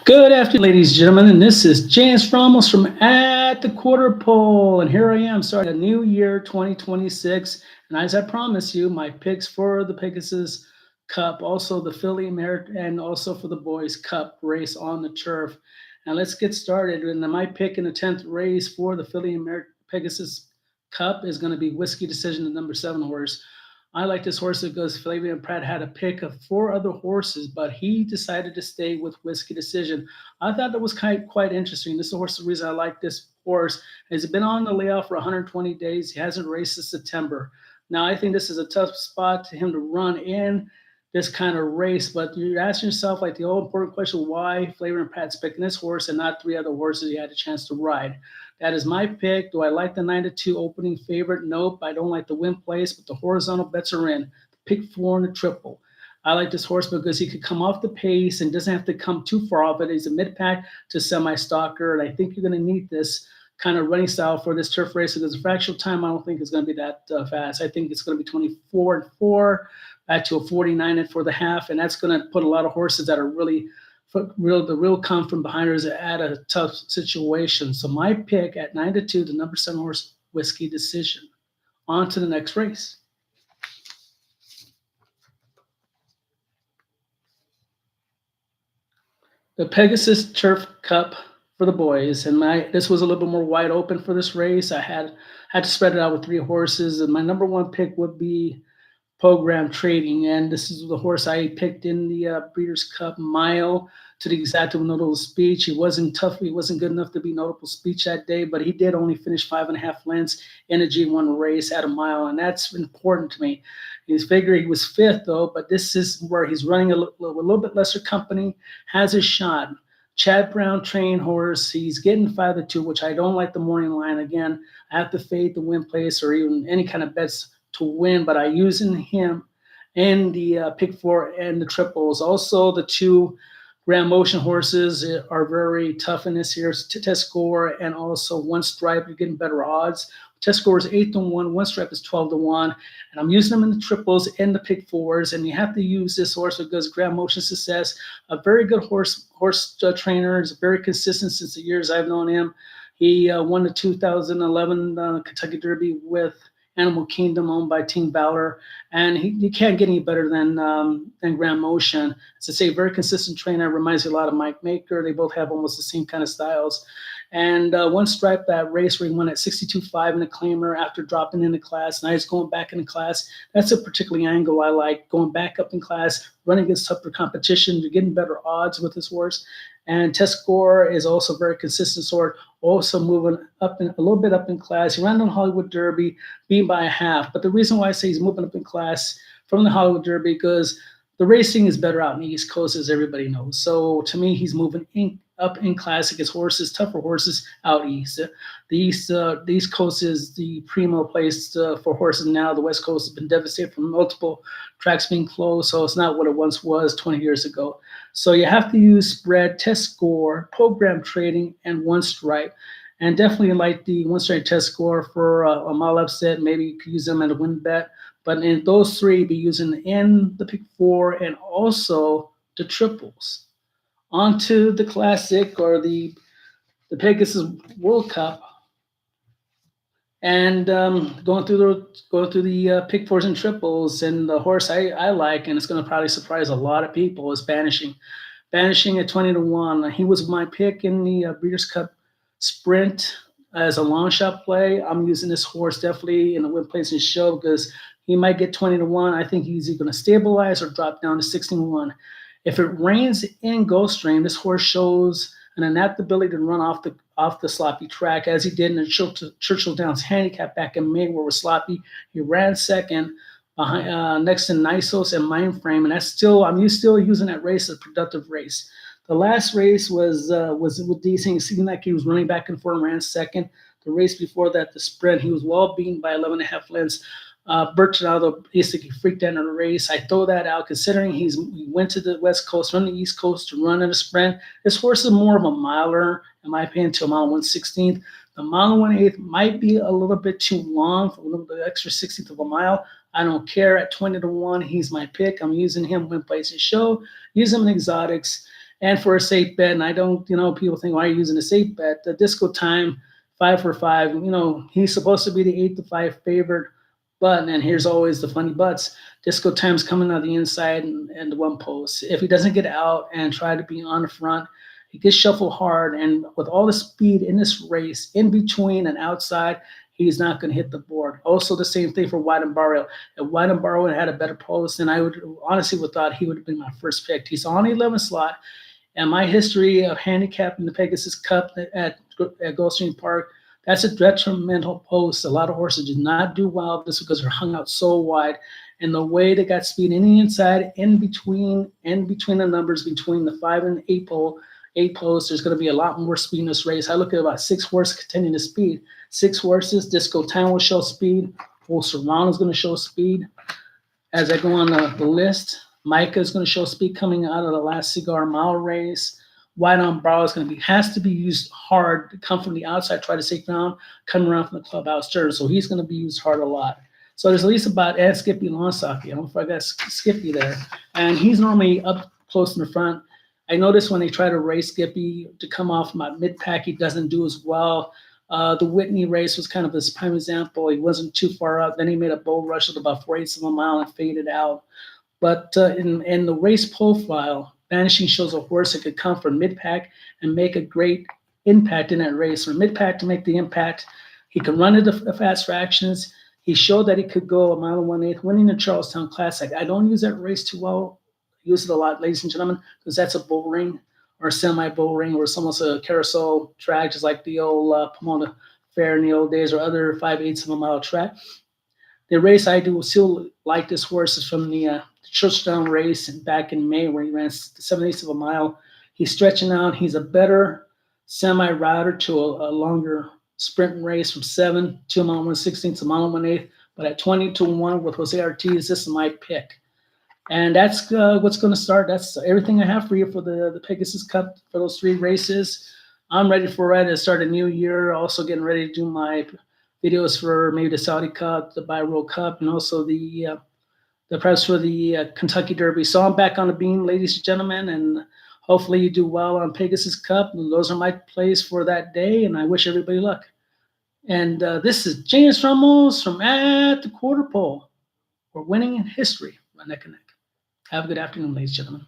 Good afternoon, ladies and gentlemen, and this is James Ramos from At the Quarter Pole, and here I am starting a new year, 2026, and as I promised you, my picks for the Pegasus Cup, also the Philly American, and also for the Boys Cup race on the turf. And let's get started. And my pick in the 10th race for the Philly American Pegasus Cup is going to be Whiskey Decision, the number 7 horse. I like this horse because Flavian Pratt had a pick of 4 other horses, but he decided to stay with Whiskey Decision. I thought that was quite interesting. This is the horse. The reason I like this horse is he's been on the layoff for 120 days. He hasn't raced since September. Now I think this is a tough spot to him to run in this kind of race, but you're asking yourself like the old important question: why Flavian Pratt's picking this horse and not 3 other horses he had a chance to ride? That is my pick. Do I like the 9-2 opening favorite? Nope. I don't like the win place, but the horizontal bets are in. Pick 4 and the triple. I like this horse because he could come off the pace and doesn't have to come too far off it. He's a mid-pack to semi-stalker, and I think you're going to need this kind of running style for this turf race because the fractional time I don't think is going to be that fast. I think it's going to be 24-4, back to a 49 for the half, and that's going to put a lot of horses that are really the real come from behinders at a tough situation. So my pick at 9-2, the number 7 horse, Whiskey Decision. On to the next race. The Pegasus Turf Cup for the boys, and this was a little bit more wide open for this race. I had to spread it out with 3 horses, and my number 1 pick would be Program Trading, and this is the horse I picked in the Breeders' Cup Mile to the exact notable speech. He wasn't tough. He wasn't good enough to be notable speech that day, but he did only finish 5.5 lengths in a G1 race at a mile, and that's important to me. He's figured he was 5th, though, but this is where he's running a little bit lesser company, has a shot. Chad Brown trained horse. He's getting 5-2, which I don't like the morning line. Again, I have to fade the win place or even any kind of bets to win, but I using him in the pick 4 and the triples. Also, the 2 Grand Motion horses are very tough in this here. Test Score and also One Stripe. You're getting better odds. Test Score is 8-1. One Stripe is 12-1. And I'm using them in the triples and the pick 4s. And you have to use this horse because Grand Motion Success, a very good horse trainer, is very consistent since the years I've known him. He won the 2011 Kentucky Derby with Animal Kingdom, owned by Team Valor, and he can't get any better than Grand Motion. As I say, very consistent trainer. Reminds me a lot of Mike Maker. They both have almost the same kind of styles. And One Stripe, that race where he won at 62.5 in the claimer after dropping in the class. Now he's going back in the class. That's a particularly angle I like, going back up in class, running against tougher competition. You're getting better odds with this horse. And Test Score is also very consistent sort, also moving up a little bit up in class. He ran on Hollywood Derby, being by a half. But the reason why I say he's moving up in class from the Hollywood Derby because the racing is better out in the East Coast, as everybody knows. So to me, he's moving up in class against horses, tougher horses out east. The East Coast is the primo place for horses now. The West Coast has been devastated from multiple tracks being closed, so it's not what it once was 20 years ago. So you have to use spread, Test Score, Program Trading, and One Stripe. And definitely like the One Stripe Test Score for a mile upset. Maybe you could use them at a win bet. But in those 3, be using in the pick 4 and also the triples. Onto the Classic or the Pegasus World Cup, and going through the pick 4s and triples. And the horse I like, and it's going to probably surprise a lot of people, is Banishing at 20-1. He was my pick in the Breeders' Cup Sprint as a long shot play. I'm using this horse definitely in the win place and show because he might get 20-1. I think he's either going to stabilize or drop down to 16-1. If it rains in Gulfstream, this horse shows an adaptability to run off the sloppy track, as he did in the Churchill Downs Handicap back in May, where it was sloppy. He ran second behind next to Nisos and Mindframe, and I'm still using that race as a productive race. The last race was with DC. It seemed like he was running back and forth and ran second. The race before that, the sprint, he was well beaten by 11.5 lengths. Bertrand basically freaked out in the race. I throw that out considering he went to the West Coast, run the East Coast to run in a sprint. This horse is more of a miler, in my opinion, to a mile 1/16. The mile 1/8 might be a little bit too long for a little bit extra 60th of a mile. I don't care. At 20-1, he's my pick. I'm using him when places show. Use him in exotics. and for a safe bet. And I don't, people think, why are you using a safe bet? The disco time, 5 for 5. He's supposed to be the 8-5 favorite, but and here's always the funny buts. Disco time's coming out the inside and the one post. If he doesn't get out and try to be on the front, he gets shuffled hard. And with all the speed in this race, in between and outside, he's not going to hit the board. Also, the same thing for White and Barrio. If White and Barrio had a better post, then I would honestly would thought he would have been my first pick. He's on the 11th slot, and my history of handicapping the Pegasus Cup at Gulfstream Park, that's a detrimental post. A lot of horses did not do well just because they're hung out so wide. And the way they got speed in the inside, in between the numbers, between the 5 and 8 posts, there's going to be a lot more speed in this race. I look at about 6 horses contending the speed. 6 horses, Disco Town will show speed. Full Serrano is going to show speed. As I go on the list, Micah is going to show speed coming out of the last Cigar Mile race. White on Brow is going to has to be used hard to come from the outside, try to take down, come around from the clubhouse turn. So he's going to be used hard a lot. So there's at least about Skippy Lonsaki. I don't know if I got Skippy there. And he's normally up close in the front. I noticed when they try to race Skippy to come off my mid-pack, he doesn't do as well. The Whitney race was kind of his prime example. He wasn't too far out. Then he made a bull rush at about 4/8 of a mile and faded out. But in the race profile, Vanishing shows a horse that could come from mid-pack and make a great impact in that race. From mid-pack to make the impact, he could run into the fast fractions. He showed that he could go 1.1 winning the Charlestown Classic. I don't use that race too well. I use it a lot, ladies and gentlemen, because that's a bull ring or a semi-bull ring or it's almost a carousel track, just like the old Pomona Fair in the old days or other 5/8 of a mile track. The race I do still like this horse is from the Churchtown race back in May where he ran 7/8 of a mile. He's stretching out. He's a better semi-rider to a longer sprint race from 7 to 1/16 to 1/8. But at 20-1 with Jose Ortiz, this is my pick. And that's what's going to start. That's everything I have for you for the Pegasus Cup for those 3 races. I'm ready to start a new year. Also getting ready to do my videos for maybe the Saudi Cup, the Biro Cup, and also the press for the Kentucky Derby. So I'm back on the beam, ladies and gentlemen, and hopefully you do well on Pegasus Cup. And those are my plays for that day, and I wish everybody luck. And this is James Ramos from At the Quarter Pole. We're winning in history, neck and neck. Have a good afternoon, ladies and gentlemen.